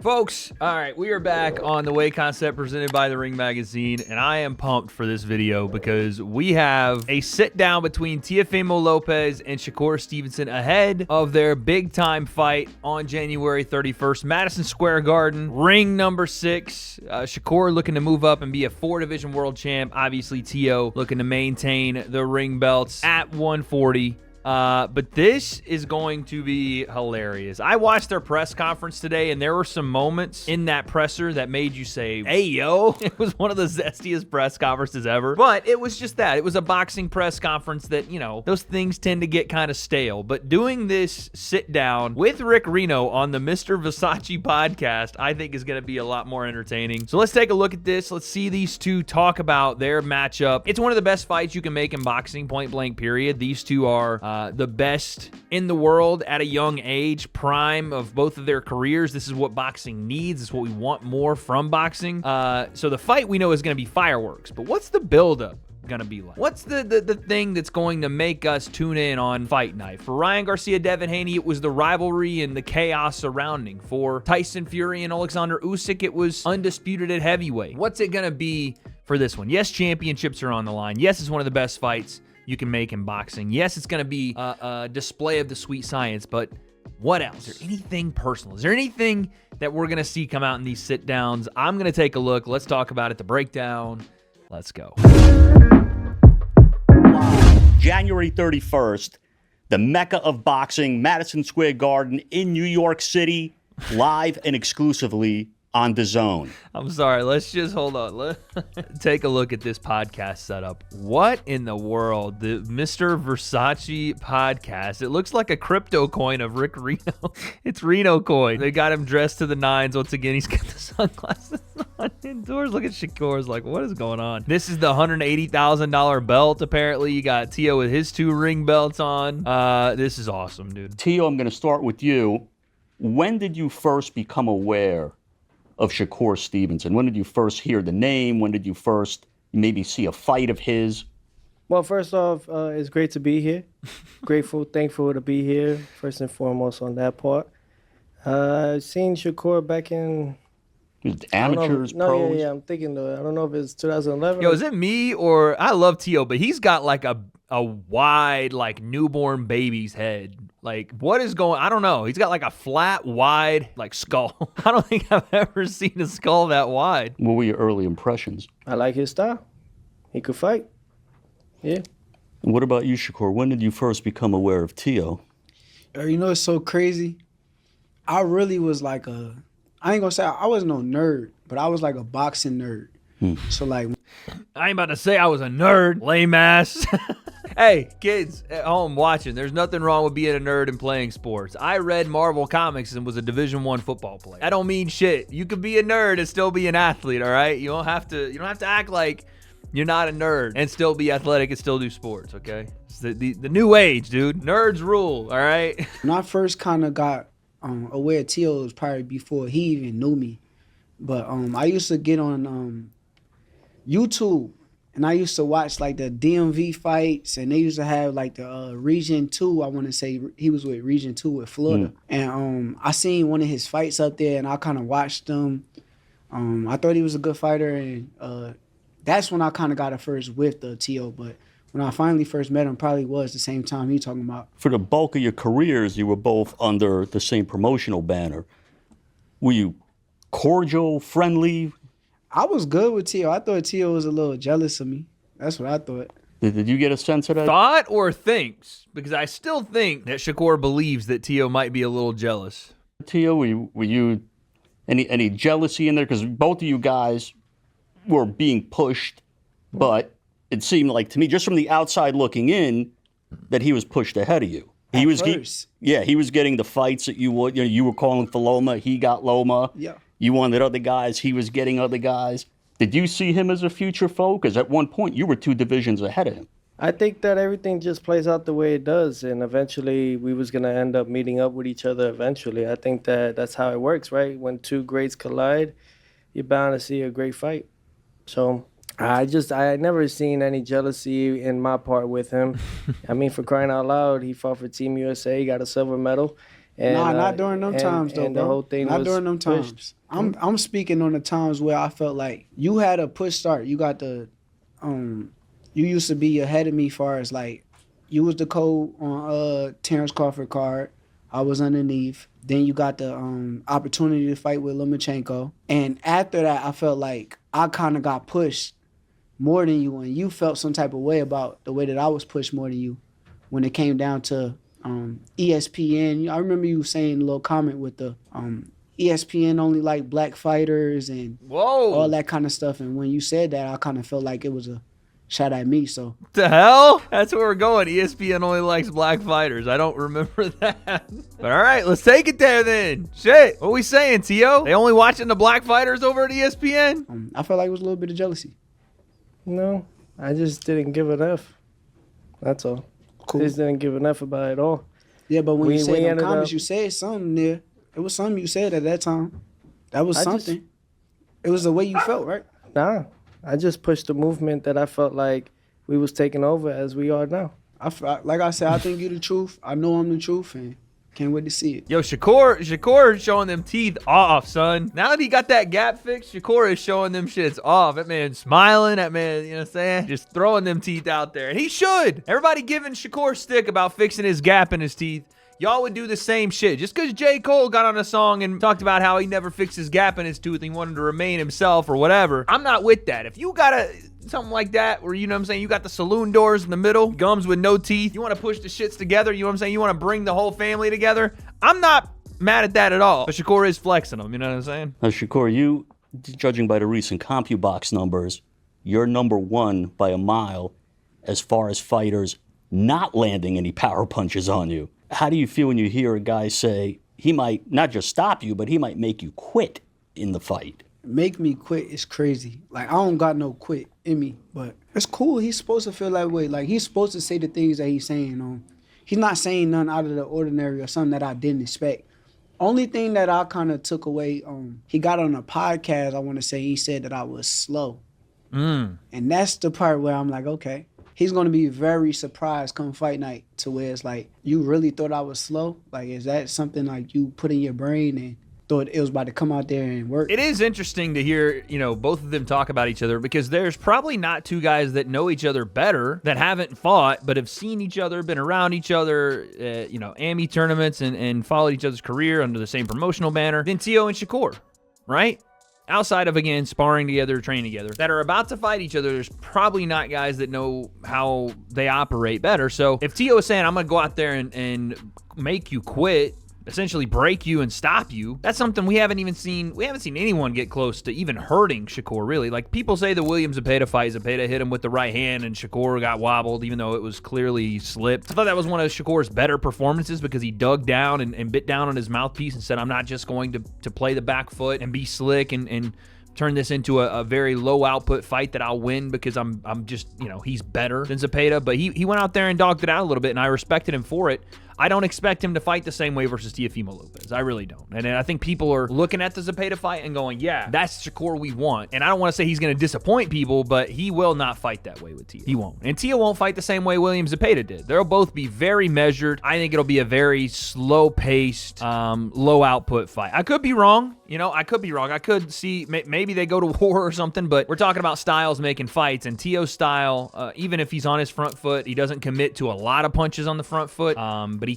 Folks, all right, we are back on the W.A.D.E concept presented by the Ring Magazine, and I am pumped for this video because we have a sit-down between Teofimo Lopez and Shakur Stevenson ahead of their big-time fight on January 31st, Madison Square Garden, ring number 6. Shakur looking to move up and be a 4-division world champ. Obviously, Teo looking to maintain the ring belts at 140. But this is going to be hilarious. I watched their press conference today, and there were some moments in that presser that made you say, hey, yo. It was one of the zestiest press conferences ever. But it was just that. It was a boxing press conference that, you know, those things tend to get kind of stale. But doing this sit down with Rick Reno on the Mr. Versace podcast, I think is going to be a lot more entertaining. So let's take a look at this. Let's see these two talk about their matchup. It's one of the best fights you can make in boxing, point blank, period. These two are the best in the world at a young age, prime of both of their careers. This is what boxing needs. This is what we want more from boxing. So the fight we know is going to be fireworks, but what's the buildup going to be like? What's the thing that's going to make us tune in on fight night? For Ryan Garcia, Devin Haney, it was the rivalry and the chaos surrounding. For Tyson Fury and Alexander Usyk, it was undisputed at heavyweight. What's it going to be for this one? Yes, championships are on the line. Yes, it's one of the best fights you can make in boxing. Yes, it's going to be a display of the sweet science, but what else? Is there anything personal? Is there anything that we're going to see come out in these sit-downs? I'm going to take a look. Let's talk about it. The breakdown. Let's go. January 31st, the mecca of boxing, Madison Square Garden in New York City, live and exclusively on DAZN. I'm sorry. Let's just hold on. Let's take a look at this podcast setup. What in the world? The Mr. Versace podcast. It looks like a crypto coin of Rick Reno. It's Reno coin. They got him dressed to the nines. Once again, he's got the sunglasses on indoors. Look at Shakur's like, what is going on? This is the $180,000 belt. Apparently, you got Teo with his 2 ring belts on. This is awesome, dude. Teo, I'm going to start with you. When did you first become aware of Shakur Stevenson? When did you first hear the name? When did you first maybe see a fight of his? Well, first off, it's great to be here. Grateful, thankful to be here, first and foremost on that part. I've seen Shakur back in... Amateurs, no, pros? Yeah, I'm thinking, I don't know if it's 2011. Yo, is it me or... I love Teo, but he's got like a wide, like newborn baby's head. Like, what is going... I don't know. He's got like a flat, wide, like skull. I don't think I've ever seen a skull that wide. What were your early impressions? I like his style. He could fight. Yeah. And what about you, Shakur? When did you first become aware of Teo? You know, it's so crazy. I really was like I ain't gonna say I was no nerd, but I was like a boxing nerd. So like... I ain't about to say I was a nerd, lame ass. Hey, kids at home watching, there's nothing wrong with being a nerd and playing sports. I read Marvel Comics and was a Division I football player. That don't mean shit. You could be a nerd and still be an athlete, all right? You don't have to act like you're not a nerd and still be athletic and still do sports, okay? It's the new age, dude. Nerds rule, all right? When I first kind of got aware of Teo, was probably before he even knew me. But I used to get on YouTube, and I used to watch like the DMV fights, and they used to have like the Region 2, I want to say he was with Region 2 with Florida. And I seen one of his fights up there, and I kind of watched him. I thought he was a good fighter, and that's when I kind of got a first whiff of Teo. But when I finally first met him, probably was the same time he talking about. For the bulk of your careers, you were both under the same promotional banner. Were you cordial, friendly? I was good with Teo. I thought Teo was a little jealous of me. That's what I thought. Did you get a sense of that? Thought or thinks? Because I still think that Shakur believes that Teo might be a little jealous. Teo, were you any jealousy in there? Because both of you guys were being pushed, but it seemed like to me, just from the outside looking in, that he was pushed ahead of you. He was getting the fights that you would. You were calling for Loma. He got Loma. Yeah. You wanted other guys. He was getting other guys. Did you see him as a future foe? Because at one point, you were 2 divisions ahead of him. I think that everything just plays out the way it does, and eventually we was going to end up meeting up with each other eventually. I think that that's how it works, right? When 2 greats collide, you're bound to see a great fight. So I never seen any jealousy in my part with him. I mean, for crying out loud, he fought for Team USA, got a silver medal. And, Nah, not during them times though, and bro. the whole thing Not was during them pushed. times. I'm speaking on the times where I felt like you had a push start. You got the you used to be ahead of me far as like you was the code on Terrence Crawford card. I was underneath. Then you got the opportunity to fight with Lomachenko. And after that, I felt like I kind of got pushed more than you, and you felt some type of way about the way that I was pushed more than you when it came down to ESPN. I remember you saying a little comment with the ESPN only like black fighters and all that kind of stuff. And when you said that, I kind of felt like it was a shot at me. So What the hell? That's where we're going. ESPN only likes black fighters. I don't remember that. But all right, let's take it there then. Shit. What we saying, Tio? They only watching the black fighters over at ESPN? I felt like it was a little bit of jealousy. No, I just didn't give enough. That's all. Cool. I just didn't give enough about it all. Yeah, but when you said in the ended comments, up- you said something there. It was something you said at that time. That was I just- something. It was the way you felt, right? Nah, I just pushed the movement that I felt like we was taking over as we are now. Like I said, I think you the truth. I know I'm the truth, and can't wait to see it. Yo, Shakur is showing them teeth off, son. Now that he got that gap fixed, Shakur is showing them shits off. That man smiling. That man, you know what I'm saying? Just throwing them teeth out there. And he should. Everybody giving Shakur stick about fixing his gap in his teeth. Y'all would do the same shit. Just because J. Cole got on a song and talked about how he never fixed his gap in his tooth and he wanted to remain himself or whatever, I'm not with that. If you got something like that where, you know what I'm saying, you got the saloon doors in the middle, gums with no teeth, you want to push the shits together, you know what I'm saying, you want to bring the whole family together, I'm not mad at that at all. But Shakur is flexing them, you know what I'm saying? Now, Shakur, you, judging by the recent CompuBox numbers, you're number one by a mile as far as fighters not landing any power punches on you. How do you feel when you hear a guy say he might not just stop you, but he might make you quit in the fight? Make me quit is crazy. Like, I don't got no quit in me, but it's cool. He's supposed to feel that way. Like, he's supposed to say the things that he's saying. He's not saying nothing out of the ordinary or something that I didn't expect. Only thing that I kind of took away, he got on a podcast, I want to say, he said that I was slow. And that's the part where I'm like, okay. He's going to be very surprised come fight night to where it's like, you really thought I was slow? Like, is that something like you put in your brain and thought it was about to come out there and work? It is interesting to hear, you know, both of them talk about each other because there's probably not two guys that know each other better, that haven't fought, but have seen each other, been around each other, you know, AMI tournaments and followed each other's career under the same promotional banner than Tio and Shakur, right? Outside of, again, sparring together, training together, that are about to fight each other, there's probably not guys that know how they operate better. So if Tio is saying, I'm going to go out there and make you quit, essentially break you and stop you, that's something we haven't seen anyone get close to even hurting Shakur, really. Like, people say the Williams-Zepeda fight, Zepeda hit him with the right hand and Shakur got wobbled, even though it was clearly slipped. I thought that was one of Shakur's better performances because he dug down and bit down on his mouthpiece and said, I'm not just going to play the back foot and be slick and turn this into a very low output fight that I'll win because I'm just, you know, he's better than Zepeda. But he went out there and dogged it out a little bit, and I respected him for it. I don't expect him to fight the same way versus Teofimo Lopez. I really don't. And I think people are looking at the Zepeda fight and going, yeah, that's Shakur we want. And I don't want to say he's going to disappoint people, but he will not fight that way with Tio. He won't. And Tio won't fight the same way Williams-Zepeda did. They'll both be very measured. I think it'll be a very slow-paced, low-output fight. I could be wrong. You know, I could be wrong. I could see maybe they go to war or something, but we're talking about styles making fights, and Tio's style, even if he's on his front foot, he doesn't commit to a lot of punches on the front foot, but he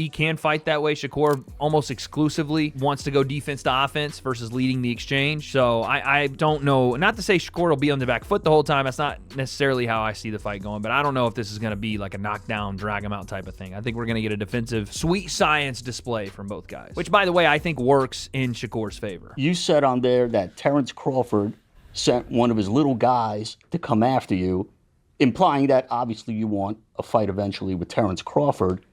can fight that way. Shakur almost exclusively wants to go defense to offense versus leading the exchange. So I don't know. Not to say Shakur will be on the back foot the whole time. That's not necessarily how I see the fight going, but I don't know if this is going to be like a knockdown, drag him out type of thing. I think we're going to get a defensive, sweet science display from both guys, which, by the way, I think works in Shakur's favor. You said on there that Terrence Crawford sent one of his little guys to come after you, implying that obviously you want a fight eventually with Terrence Crawford.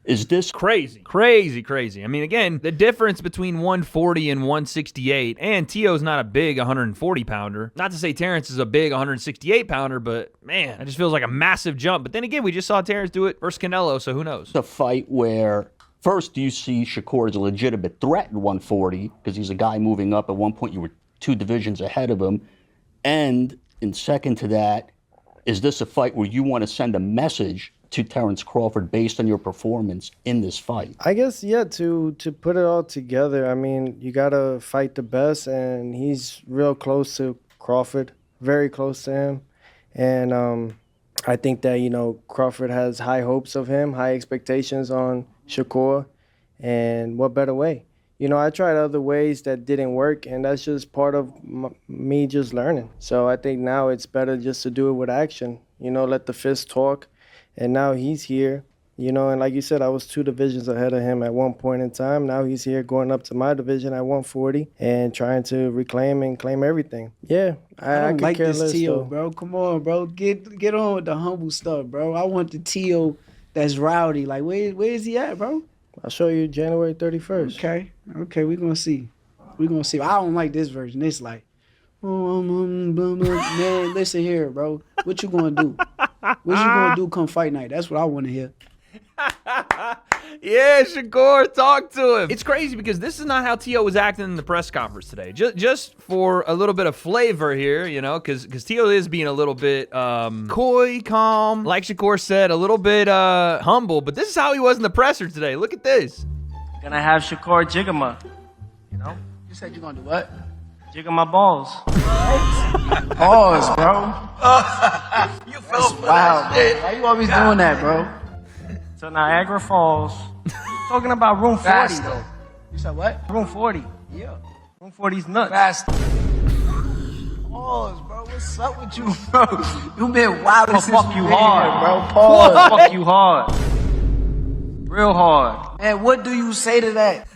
Is this crazy? I mean, again, the difference between 140 and 168, and Tio's not a big 140-pounder. Not to say Terrence is a big 168-pounder, but, man, that just feels like a massive jump. But then again, we just saw Terrence do it versus Canelo, so who knows? a fight where, first, do you see Shakur as a legitimate threat in 140, because he's a guy moving up. At one point, you were 2 divisions ahead of him. And in second to that, is this a fight where you want to send a message to Terrence Crawford based on your performance in this fight? I guess, yeah, to put it all together, I mean, you got to fight the best, and he's real close to Crawford, very close to him. And I think that, you know, Crawford has high hopes of him, high expectations on Shakur, and what better way? You know, I tried other ways that didn't work, and that's just part of me just learning. So I think now it's better just to do it with action, you know, let the fist talk. And now he's here, you know, and like you said, I was 2 divisions ahead of him at one point in time. Now he's here going up to my division at 140 and trying to reclaim and claim everything. Yeah, I don't could like care this less, Teo, though. bro. Come on, bro. Get on with the humble stuff, bro. I want the Teo that's rowdy. Like, where is he at, bro? I'll show you January 31st. Okay, we're gonna see. I don't like this version. It's like, oh, man, listen here, bro. What you gonna do? What you gonna do come fight night? That's what I want to hear. Yeah, Shakur, talk to him. It's crazy because this is not how Teo was acting in the press conference today. Just for a little bit of flavor here, you know, because Teo is being a little bit coy, calm, like Shakur said, a little bit humble. But this is how he was in the presser today. Look at this. Gonna have Shakur jiggle my, you know? You said you gonna do what? Jiggle my balls. Pause, bro. You fell for wow, bro. Why you always doing that, bro? So Niagara Falls. Talking about room 40, Fast, though. You said what? Room 40. Yeah. Room 40's nuts. Fast. Pause, bro. What's up with you, bro? You been wild I'ma since fuck you been hard. here, bro. Pause. Fuck you hard. Real hard. Man, what do you say to that?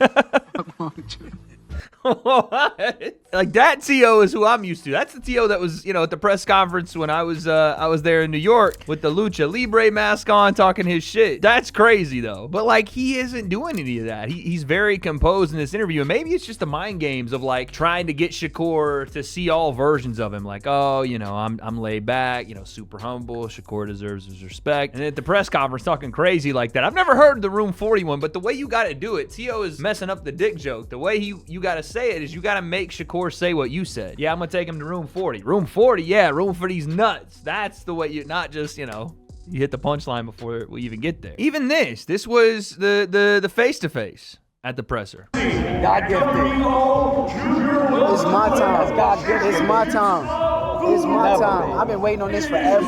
Like that Teo is who I'm used to. That's the Teo that was, you know, at the press conference when I was there in New York with the Lucha Libre mask on, talking his shit. That's crazy though. But like he isn't doing any of that. He's very composed in this interview, and maybe it's just the mind games of like trying to get Shakur to see all versions of him. Like, oh, you know, I'm laid back, you know, super humble. Shakur deserves his respect. And at the press conference talking crazy like that. I've never heard the Room 41, but the way you got to do it, Teo is messing up the dick joke. The way you got to say it is you got to make Shakur say what you said. Yeah, I'm gonna take him to room 40. Room 40, yeah, room 40's nuts. That's the way you, not just, you know, you hit the punchline before we even get there. Even this was the face-to-face at the presser. God gifted. It's my time. God gifted. It's my time. It's my time. I've been waiting on this forever.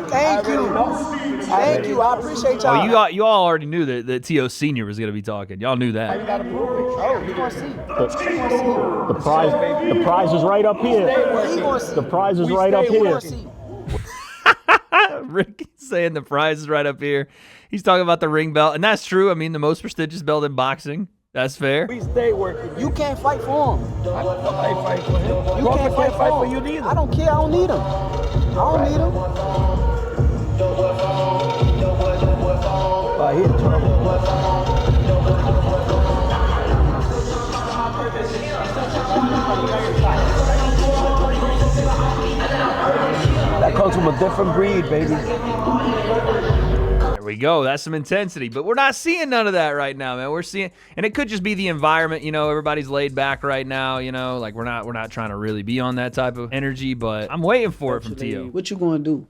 Thank you. I appreciate y'all. Oh, you all already knew that Teo Sr. was gonna be talking. Y'all knew that. You gotta prove it. Oh, you gonna see. The prize is right up here. The prize is right up here. Rick saying the prize is right up here. He's talking about the ring belt, and that's true. I mean, the most prestigious belt in boxing. That's fair. We stay working. You can't fight for him. I fight for him. You can't fight for you neither. I don't care. I don't need him. He in trouble. That comes from a different breed, baby. There we go. That's some intensity, but we're not seeing none of that right now, man. We're seeing, and it could just be the environment. You know, everybody's laid back right now. You know, like we're not trying to really be on that type of energy. But I'm waiting for it from Teo. What you gonna do?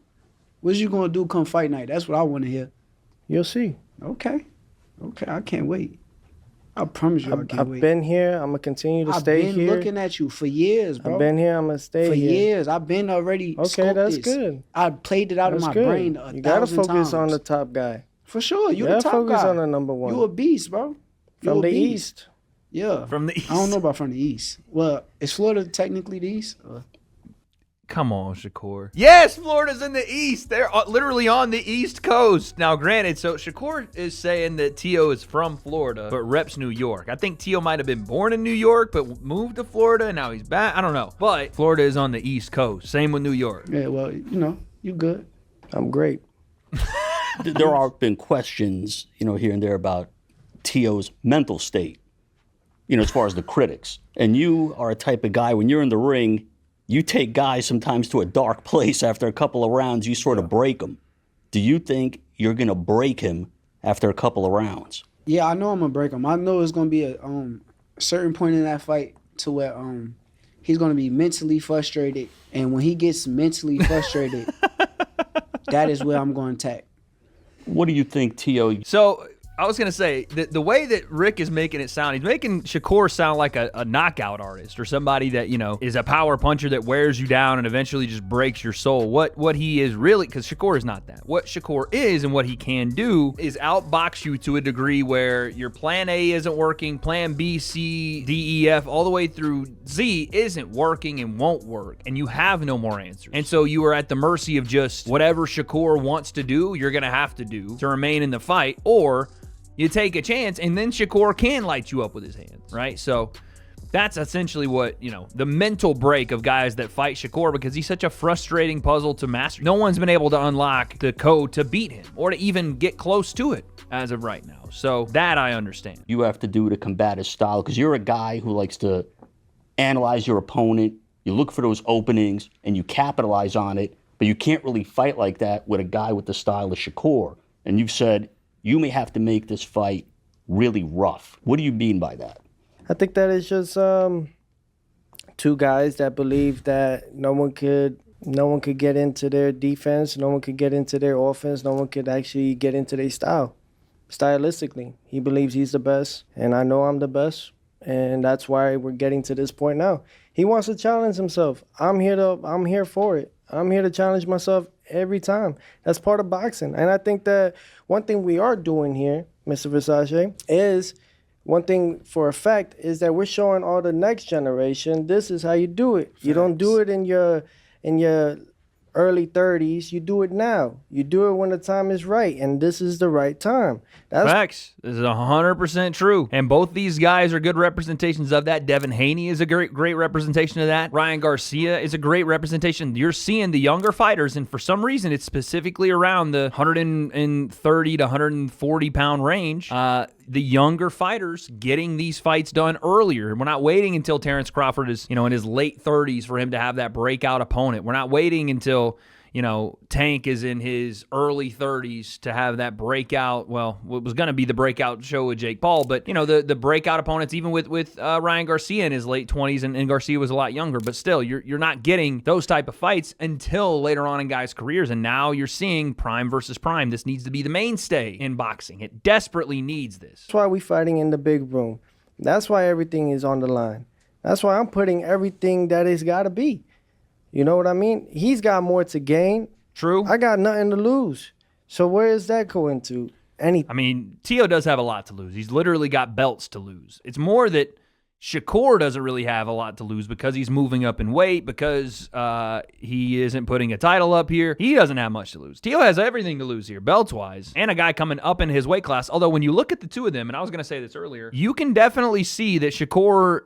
What you gonna do come fight night? That's what I want to hear. You'll see. Okay, I can't wait. I promise you, I can't I've wait. been here. I'm gonna continue to stay here. I've been looking at you for years, bro. I've been here. I'm gonna stay for here. years. I've been already. Okay, that's this. good. I played it out That's of my good. brain You gotta focus times. on the top guy. For sure, you Yeah, the top focus guy. on the number one. You a beast, bro. You From a the beast. east. Yeah, From the east. I don't know about from the east. Well, is Florida technically the east? Come on, Shakur. Yes, Florida's in the east. They're literally on the east coast. Now, granted, so Shakur is saying that Teo is from Florida, but reps New York. I think Teo might have been born in New York, but moved to Florida, and now he's back. I don't know. But Florida is on the east coast. Same with New York. Yeah, well, you know, you good. I'm great. There have been questions, you know, here and there about Teo's mental state, you know, as far as the critics. And you are a type of guy, when you're in the ring, you take guys sometimes to a dark place. After a couple of rounds, you sort of break them. Do you think you're going to break him after a couple of rounds? Yeah, I know I'm gonna break him. I know it's gonna be a certain point in that fight to where he's gonna be mentally frustrated. And when he gets mentally frustrated, that is where I'm going to attack. What do you think, Tio? So I was going to say, the way that Rick is making it sound, he's making Shakur sound like a knockout artist or somebody that, you know, is a power puncher that wears you down and eventually just breaks your soul. What he is really, because Shakur is not that. What Shakur is and what he can do is outbox you to a degree where your plan A isn't working, plan B, C, D, E, F, all the way through Z isn't working and won't work, and you have no more answers. And so you are at the mercy of just whatever Shakur wants to do, you're going to have to do to remain in the fight, or you take a chance, and then Shakur can light you up with his hands, right? So that's essentially what, you know, the mental break of guys that fight Shakur, because he's such a frustrating puzzle to master. No one's been able to unlock the code to beat him or to even get close to it as of right now. So that I understand. You have to do to combat his style, because you're a guy who likes to analyze your opponent. You look for those openings, and you capitalize on it, but you can't really fight like that with a guy with the style of Shakur. And you've said, you may have to make this fight really rough. What do you mean by that? I think that is just two guys that believe that no one could get into their defense, no one could get into their offense, no one could actually get into their style. Stylistically, he believes he's the best, and I know I'm the best, and that's why we're getting to this point now. He wants to challenge himself. I'm here for it. I'm here to challenge myself every time. That's part of boxing. And I think that one thing we are doing here, Mr. Versace, is one thing for a fact is that we're showing all the next generation this is how you do it. You don't do it in your early 30s. You do it now. You do it when the time is right, and this is the right time. That's facts. This is 100% true. And both these guys are good representations of that. Devin Haney is a great representation of that. Ryan Garcia is a great representation. You're seeing the younger fighters, and for some reason, it's specifically around the 130 to 140 pound range. The younger fighters getting these fights done earlier. We're not waiting until Terrence Crawford is, in his late 30s for him to have that breakout opponent. We're not waiting until, Tank is in his early 30s to have that breakout. Well, what was going to be the breakout show with Jake Paul, but, the breakout opponents, even with Ryan Garcia in his late 20s, and Garcia was a lot younger, but still, you're not getting those type of fights until later on in guys' careers, and now you're seeing prime versus prime. This needs to be the mainstay in boxing. It desperately needs this. That's why we're fighting in the big room. That's why everything is on the line. That's why I'm putting everything that it's got to be. You know what I mean? He's got more to gain. True. I got nothing to lose. So where does that go into? Anything. I mean, Tio does have a lot to lose. He's literally got belts to lose. It's more that Shakur doesn't really have a lot to lose because he's moving up in weight, because he isn't putting a title up here. He doesn't have much to lose. Tio has everything to lose here, belts-wise, and a guy coming up in his weight class. Although when you look at the two of them, and I was going to say this earlier, you can definitely see that Shakur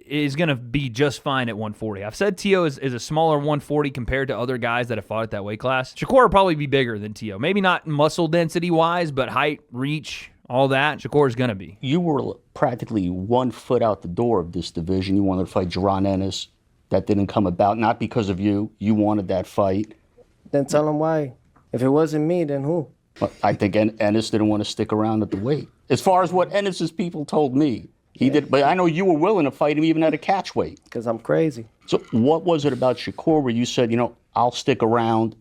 is going to be just fine at 140. I've said Tio is a smaller 140 compared to other guys that have fought at that weight class. Shakur will probably be bigger than Tio. Maybe not muscle density-wise, but height, reach, all that, Shakur is going to be. You were practically 1 foot out the door of this division. You wanted to fight Jaron Ennis. That didn't come about, not because of you. You wanted that fight. Then tell him why. If it wasn't me, then who? But I think Ennis didn't want to stick around at the weight. As far as what Ennis's people told me, he did. But I know you were willing to fight him even at a catch weight. Because I'm crazy. So what was it about Shakur where you said, I'll stick around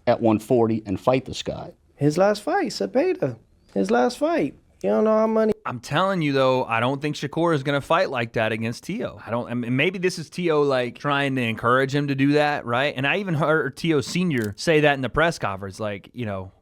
at 140 and fight this guy? His last fight, Cepeda. His last fight. You don't know how many. I'm telling you, though, I don't think Shakur is going to fight like that against Tio. I mean, maybe this is Tio, trying to encourage him to do that, right? And I even heard Tio Sr. say that in the press conference.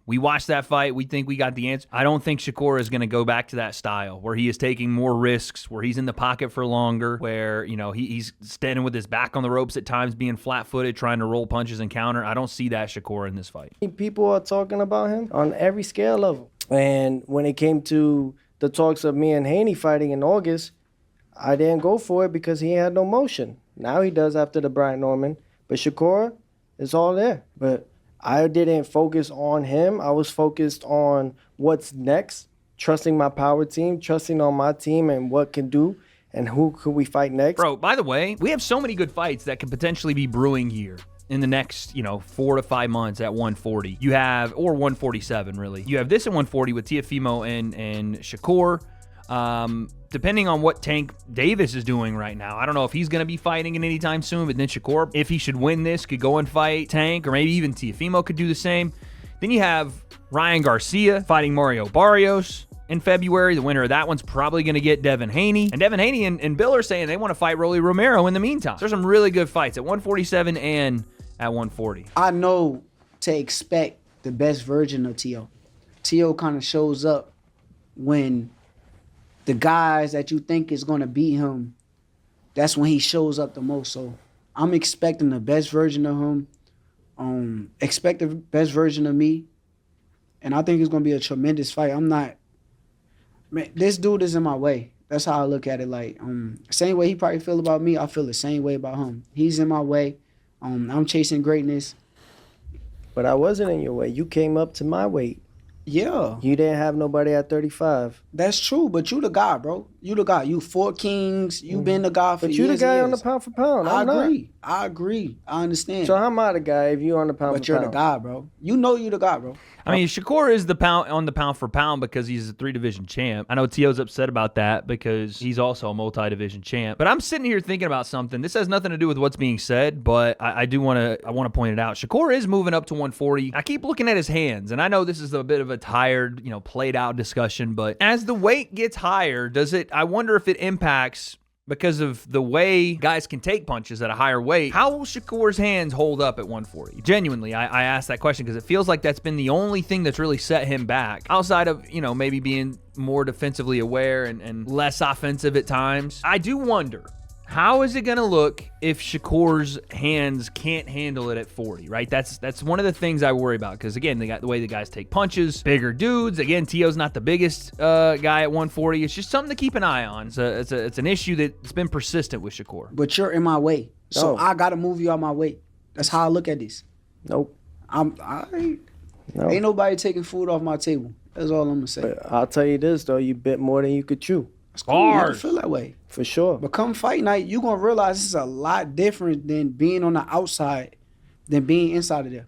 We watched that fight. We think we got the answer. I don't think Shakur is going to go back to that style where he is taking more risks, where he's in the pocket for longer, where, he's standing with his back on the ropes at times, being flat-footed, trying to roll punches and counter. I don't see that Shakur in this fight. People are talking about him on every scale level. And when it came to the talks of me and Haney fighting in August, I didn't go for it because he had no motion. Now he does after the Brian Norman. But Shakur, it's all there. But I didn't focus on him. I was focused on what's next, trusting my power team, trusting on my team and what can do and who could we fight next. Bro, by the way, we have so many good fights that could potentially be brewing here in the next, 4 to 5 months at 140. You have, or 147 really. You have this at 140 with Teofimo and Shakur. Depending on what Tank Davis is doing right now, I don't know if he's going to be fighting in anytime soon, but then Shakur, if he should win this, could go and fight Tank, or maybe even Teofimo could do the same. Then you have Ryan Garcia fighting Mario Barrios in February. The winner of that one's probably going to get Devin Haney. And Devin Haney and Bill are saying they want to fight Rolly Romero in the meantime. So there's some really good fights at 147 and at 140. I know to expect the best version of Teo. Teo kind of shows up when the guys that you think is going to beat him, that's when he shows up the most. So I'm expecting the best version of him. Expect the best version of me. And I think it's going to be a tremendous fight. Man, this dude is in my way. That's how I look at it. Like, same way he probably feel about me, I feel the same way about him. He's in my way. I'm chasing greatness. But I wasn't in your way. You came up to my weight. Yeah. You didn't have nobody at 35. That's true, but you the guy, bro. You the guy. You 4 Kings. You been the guy for But years. you the guy and on the years. pound for pound. I I'm not. agree. I agree. I understand. So how am I the guy if you on the pound but for you're pound? the guy, bro. You know you the guy, bro. I mean, Shakur is the pound for pound because he's a 3-division champ. I know Teo's upset about that because he's also a multi-division champ. But I'm sitting here thinking about something. This has nothing to do with what's being said, but I want to point it out. Shakur is moving up to 140. I keep looking at his hands, and I know this is a bit of a tired, played out discussion, but as the weight gets higher, I wonder if it impacts, because of the way guys can take punches at a higher weight, how will Shakur's hands hold up at 140? Genuinely, I asked that question because it feels like that's been the only thing that's really set him back, outside of, maybe being more defensively aware and less offensive at times. I do wonder, how is it going to look if Shakur's hands can't handle it at 40, right? That's one of the things I worry about because, again, they got the way the guys take punches, bigger dudes. Again, Teo's not the biggest guy at 140. It's just something to keep an eye on. It's an issue that's been persistent with Shakur. But you're in my way. So No. I got to move you out my way. That's how I look at this. Nope. Ain't No. nobody taking food off my table. That's all I'm going to say. But I'll tell you this, though. You bit more than you could chew. It's cool. You Bars. can feel that way. For sure. But come fight night, you're going to realize this is a lot different than being on the outside than being inside of there.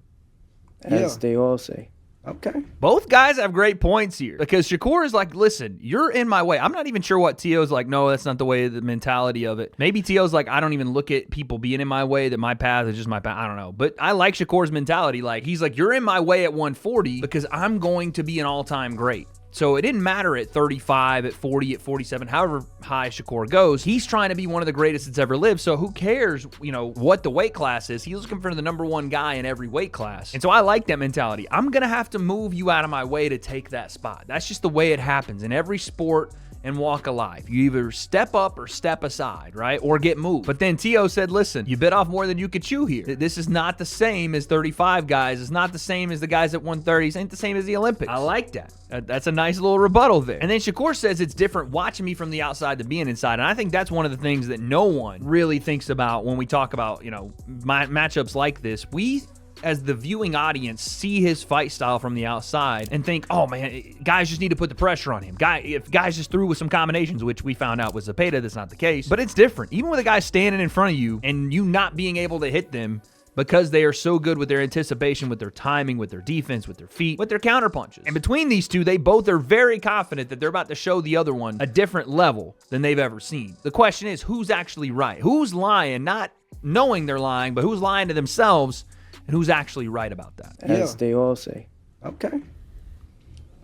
As they all say. Okay. Both guys have great points here because Shakur is like, listen, you're in my way. I'm not even sure what Teo's like, no, that's not the way, the mentality of it. Maybe Teo's like, I don't even look at people being in my way, that my path is just my path. I don't know. But I like Shakur's mentality. Like, he's like, you're in my way at 140 because I'm going to be an all-time great. So it didn't matter at 35, at 40, at 47, however high Shakur goes. He's trying to be one of the greatest that's ever lived. So who cares, what the weight class is? He's looking for the #1 guy in every weight class. And so I like that mentality. I'm going to have to move you out of my way to take that spot. That's just the way it happens in every sport and walk of life. You either step up or step aside, right? Or get moved. But then Teo said, listen, you bit off more than you could chew here. This is not the same as 35 guys. It's not the same as the guys at 130s. It ain't the same as the Olympics. I like that. That's a nice little rebuttal there. And then Shakur says it's different watching me from the outside than being inside. And I think that's one of the things that no one really thinks about when we talk about, matchups like this. We, as the viewing audience, see his fight style from the outside and think, oh man, guys just need to put the pressure on him. If guys just threw with some combinations, which we found out with Zepeda, that's not the case. But it's different. Even with a guy standing in front of you and you not being able to hit them because they are so good with their anticipation, with their timing, with their defense, with their feet, with their counter punches. And between these two, they both are very confident that they're about to show the other one a different level than they've ever seen. The question is, who's actually right? Who's lying, not knowing they're lying, but who's lying to themselves? And who's actually right about that? As they all say. Okay.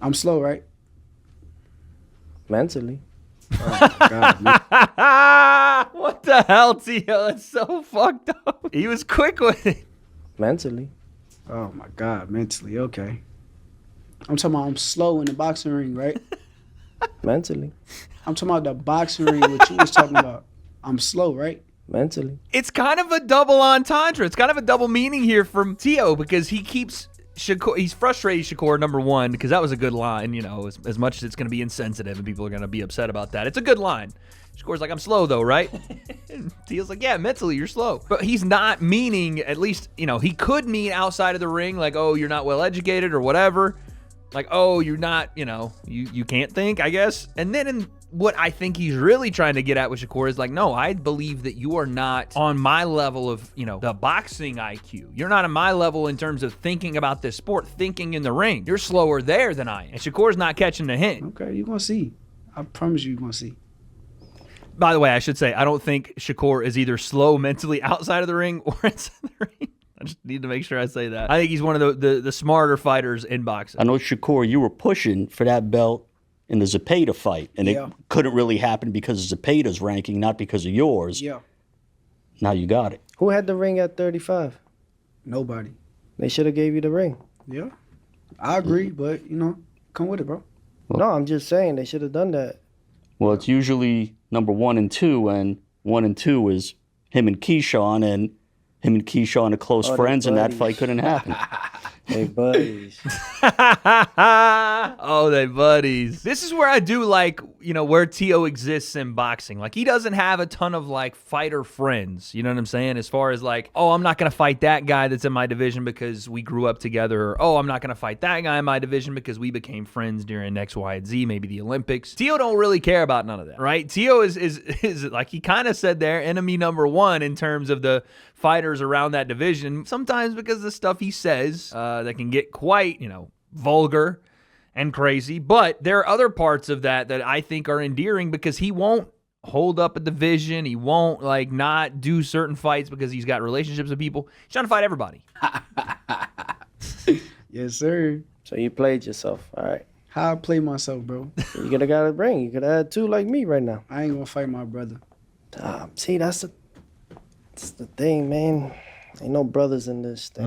I'm slow, right? Mentally. Oh, my God, man. What the hell, Teo? That's so fucked up. He was quick with it. Mentally. Oh, my God. Mentally. Okay. I'm talking about I'm slow in the boxing ring, right? Mentally. I'm talking about the boxing ring, what you was talking about. I'm slow, right? Mentally. It's kind of a double entendre. It's kind of a double meaning here from Teo because he keeps Shakur. He's frustrated Shakur, #1, because that was a good line. As much as it's going to be insensitive and people are going to be upset about that, it's a good line. Shakur's like, I'm slow though, right? And Teo's like, yeah, mentally you're slow. But he's not meaning, at least, he could mean outside of the ring, like, oh, you're not well educated or whatever. Like, oh, you're not, you can't think, I guess. And then in what I think he's really trying to get at with Shakur is like, no, I believe that you are not on my level of, the boxing IQ. You're not on my level in terms of thinking about this sport, thinking in the ring. You're slower there than I am. And Shakur's not catching the hint. Okay, you're going to see. I promise you're gonna see. By the way, I should say, I don't think Shakur is either slow mentally outside of the ring or inside the ring. I just need to make sure I say that. I think he's one of the smarter fighters in boxing. I know, Shakur, you were pushing for that belt in the Zepeda fight, and it couldn't really happen because of Zepeda's ranking, not because of yours. Yeah. Now you got it. Who had the ring at 35? Nobody. They should have gave you the ring. Yeah. I agree, but you know, come with it, bro. No, I'm just saying they should have done that. Well, it's usually number 1 and 2, and 1 and 2 is him and Keyshawn, and him and Keyshawn are close friends, and that fight couldn't happen. They buddies. Oh, they buddies. This is where I do like, you know, where Teo exists in boxing. Like, he doesn't have a ton of, like, fighter friends. You know what I'm saying? As far as, like, oh, I'm not going to fight that guy that's in my division because we grew up together. Or, oh, I'm not going to fight that guy in my division because we became friends during X, Y, and Z, maybe the Olympics. Teo don't really care about none of that, right? Teo is like, he kind of said there, enemy number 1 in terms of the fighters around that division. Sometimes because of the stuff he says that can get quite, you know, vulgar and crazy. But there are other parts of that that I think are endearing because he won't hold up a division. He won't, like, not do certain fights because he's got relationships with people. He's trying to fight everybody. Yes, sir. So you played yourself. All right. How I play myself, bro. You could have got a ring. You could have had 2 like me right now. I ain't gonna fight my brother. See, that's the thing, man. Ain't no brothers in this thing.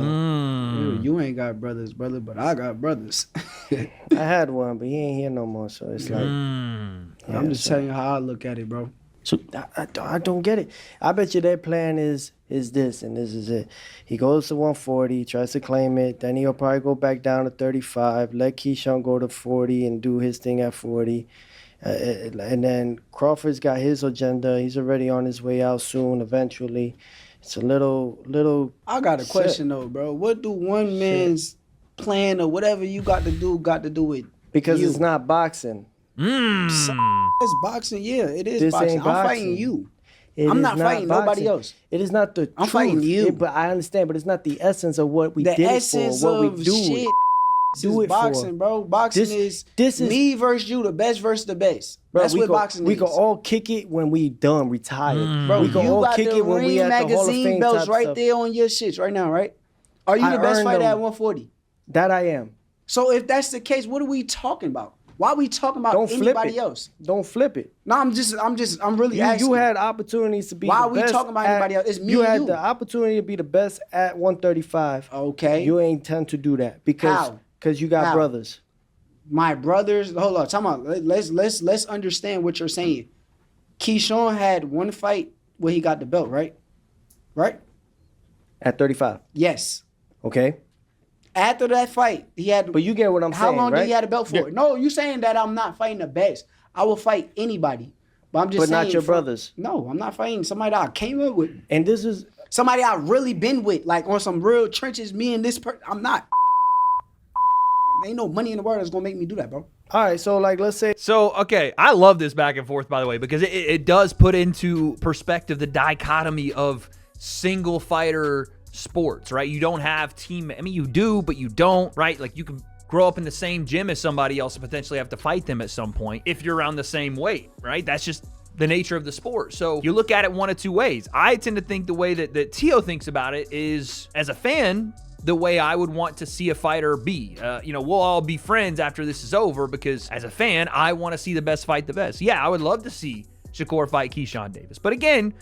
You ain't got brothers, brother, but I got brothers. I had one, but he ain't here no more. So it's like, I'm just telling you how I look at it, bro. So I don't get it. I bet you their plan is this, and this is it. He goes to 140, tries to claim it. Then he'll probably go back down to 35. Let Keyshawn go to 40 and do his thing at 40. And then Crawford's got his agenda. He's already on his way out soon, eventually. It's a little. I got a question though, bro. What do one man's plan or whatever you got to do with? Because you? it's not boxing. It's boxing, yeah. It is This boxing. ain't I'm boxing. fighting you. I'm not fighting nobody else. It is not the I'm truth. fighting you. But I understand, but it's not the essence of what we The did essence it for, what of we do shit. it. Do Is it boxing, for. bro. Boxing is me versus you, the best versus the best. Bro, That's what boxing is. We can all kick it when we done, retired. Bro, we can you all got kick the it when we Ring at the Hall of magazine Fame belts type right stuff. there on your shits right now, right? Are you the best earned fighter them. at 140? That I am. So if that's the case, what are we talking about? Why are we talking about Don't flip anybody it. else? Don't flip it. No, I'm really asking. You had opportunities to be Why the are we best talking about at- anybody else? It's me You and had you. the opportunity to be the best at 135. Okay. You ain't tend to do that because you got How? brothers. My brothers, hold on, time out. Let's understand what you're saying. Keyshawn had one fight where he got the belt, right? Right? At 35. Yes. Okay. After that fight, he had. But you get what I'm how saying, long right? did he have a belt for? No, you saying that I'm not fighting the best. I will fight anybody. But I'm just But saying. not your brothers. No, I'm not fighting somebody that I came up with. And this is Somebody I really been with, like on some real trenches, me and this person. I'm not. There ain't no money in the world that's going to make me do that, bro. all right. So like, let's say So, okay, I love this back and forth, by the way, because it does put into perspective the dichotomy of single fighter sports, right? You don't have team. I mean, you do, but you don't, right? Like, you can grow up in the same gym as somebody else and potentially have to fight them at some point if you're around the same weight, right? That's just the nature of the sport. So you look at it one of two ways. I tend to think the way that Teo thinks about it is, as a fan, the way I would want to see a fighter be. We'll all be friends after this is over because as a fan, I want to see the best fight the best. Yeah, I would love to see Shakur fight Keyshawn Davis. But again,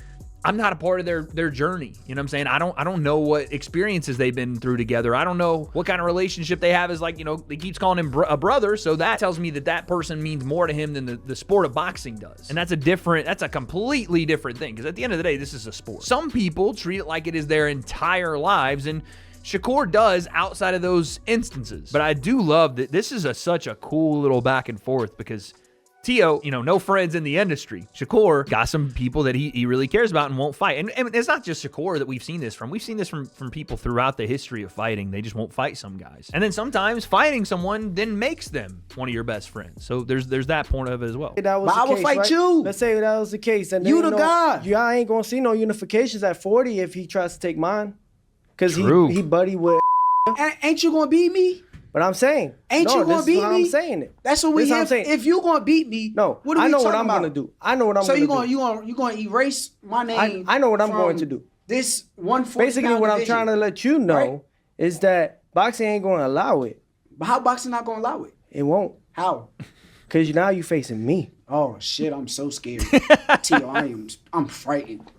I'm not a part of their journey. You know what I'm saying? I don't know what experiences they've been through together. I don't know what kind of relationship they have. Is like, he keeps calling him a brother. So that tells me that person means more to him than the sport of boxing does. And that's a completely different thing. Because at the end of the day, this is a sport. Some people treat it like it is their entire lives. And Shakur does outside of those instances. But I do love that this is such a cool little back and forth because Teo, no friends in the industry. Shakur got some people that he really cares about and won't fight. And it's not just Shakur that we've seen this from. We've seen this from people throughout the history of fighting. They just won't fight some guys. And then sometimes fighting someone then makes them one of your best friends. So there's that point of it as well. that was But the I will case, fight right? you. Let's say that was the case. And You then, the guy. Y'all ain't gonna see no unifications at 40 if he tries to take mine. Because True. he buddy with. Ain't you going to beat me? But I'm saying, Ain't no, you gonna this beat is what me? I'm saying it. That's what we This is what here. I'm saying. If you gonna beat me, No, what are I we know what talking I'm about? gonna do. I know what I'm So gonna do. you gonna erase my name? I know what I'm from going to do. This 140 Basically, what I'm trying to let you know right? is that boxing ain't going to allow it. But how boxing not gonna allow it? It won't. How? Because now you facing me. Oh shit! I'm so scared. Tio, I'm frightened.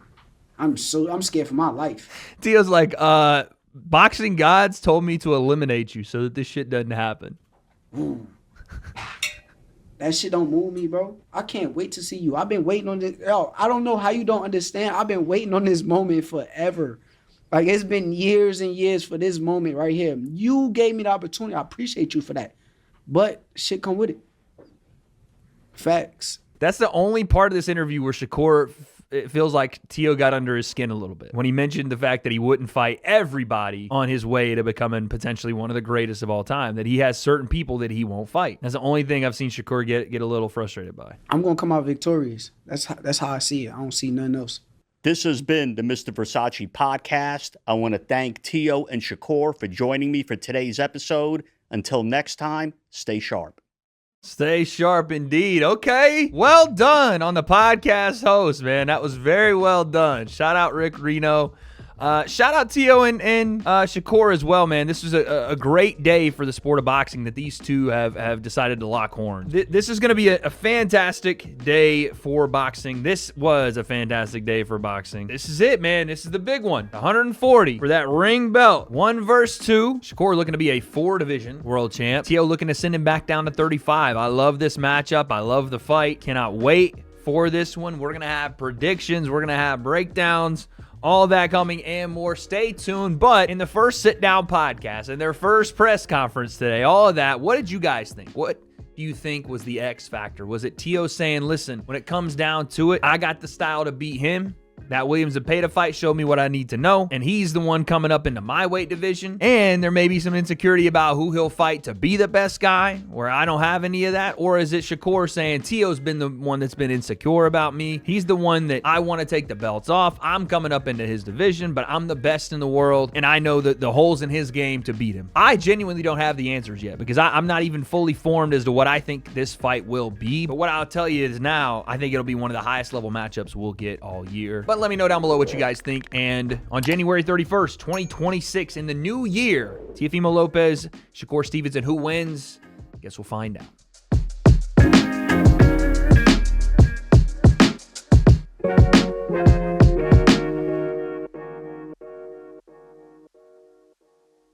I'm scared for my life. Tio's like, boxing gods told me to eliminate you so that this shit doesn't happen. Ooh. That shit don't move me, bro. I can't wait to see you. I've been waiting on this. Yo, I don't know how you don't understand. I've been waiting on this moment forever. Like, it's been years and years for this moment right here. You gave me the opportunity. I appreciate you for that. But shit come with it. Facts. That's the only part of this interview where Shakur, it feels like Tio got under his skin a little bit. When he mentioned the fact that he wouldn't fight everybody on his way to becoming potentially one of the greatest of all time, that he has certain people that he won't fight. That's the only thing I've seen Shakur get a little frustrated by. I'm going to come out victorious. That's how I see it. I don't see nothing else. This has been the Mr. Versace podcast. I want to thank Tio and Shakur for joining me for today's episode. Until next time, stay sharp. Stay sharp indeed. Okay. Well done on the podcast host, man. That was very well done. Shout out Rick Reno. Shout out Tio and Shakur as well, man. This was a great day for the sport of boxing that these two have decided to lock horns. This is going to be a fantastic day for boxing. This was a fantastic day for boxing. This is it, man. This is the big one. 140 for that ring belt. 1 versus 2. Shakur looking to be a 4-division world champ. Tio looking to send him back down to 35. I love this matchup. I love the fight. Cannot wait for this one. We're going to have predictions. We're going to have breakdowns. All that coming and more. Stay tuned. But in the first sit-down podcast and their first press conference today, all of that, what did you guys think? What do you think was the X factor? Was it Tio saying, listen, when it comes down to it, I got the style to beat him? That Williams Zepeda fight showed me what I need to know, and he's the one coming up into my weight division, and there may be some insecurity about who he'll fight to be the best guy, where I don't have any of that, or is it Shakur saying, Tio's been the one that's been insecure about me, he's the one that I want to take the belts off, I'm coming up into his division, but I'm the best in the world, and I know the holes in his game to beat him. I genuinely don't have the answers yet, because I'm not even fully formed as to what I think this fight will be, but what I'll tell you is now, I think it'll be one of the highest level matchups we'll get all year. But let me know down below what you guys think. And on January 31st, 2026, in the new year, Teofimo Lopez, Shakur Stevenson, who wins? Guess we'll find out.